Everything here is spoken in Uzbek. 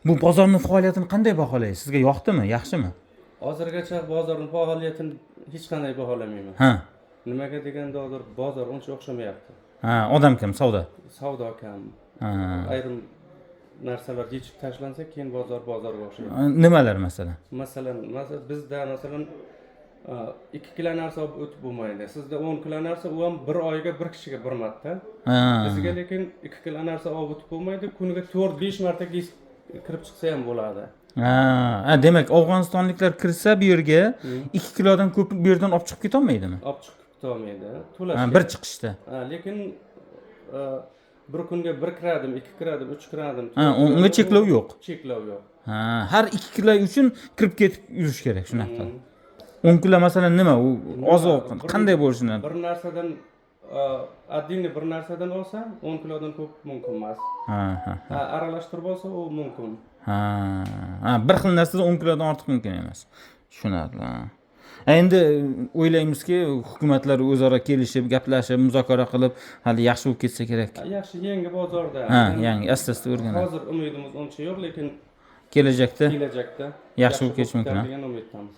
Bu bozorning faoliyatini qanday baholaysiz? Sizga yoqdimi, yaxshimi? Hozirgacha bozorning faoliyatini hech qanday baholamayman. Ha. Nimaga deganda hozir bozor uncha o'xshamayapti. Ha, odam kam, savdo. Savdo kam. Ha. Ayrim narsalar yechib tashlansa, keyin bozorga o'xshaydi. Nimalar masalan? Masalan, bizda 2 kilo narsa o'tib bo'lmaydi. Sizda 10 kilo narsa, u ham bir oyga bir kishiga bir marta. Ha. Bizga lekin 2 kilo narsa o'tib bo'lmaydi. Kuniga 4-5 marta kirib chiqsa ham bo'ladi. Ha, demak Afg'onistonliklar kirsa bu yerga 2 kilodan ko'p bu yerdan olib chiqib keta olmaydimi? Olib chiqib ketolmaydi. To'lash. Bir chiqishda. Lekin bir kunga 1 kiradim, 2 kiradim, 3 kiradim. Unga cheklov yo'q. Cheklov yo'q. Ha, har 2 kilo uchun kirib ketib yurish kerak, shunaqa. 10 kilo masalan nima? U oziq qanday bo'lishini? Bir narsadan addinni bir narsadan olsa 10 kilodan ko'p mumkin emas. Ha. Aralashtirib olsa u mumkin. Ha, bir xil narsadan 10 kilodan ortiq mumkin emas. Tushunarli. Endi o'ylaymizki, hukumatlar o'zaro kelishib, gaplashib, muzokara qilib, hali yaxshi bo'lib ketsa kerak. Yaxshi, yangi bozorda. Ha, yangi asta-asta o'rganadi. Hozir umidimiz uncha yo'q, lekin Kelajakda yaxshi yaxshi bo'lib ketishi mumkin. degan umiddamiz.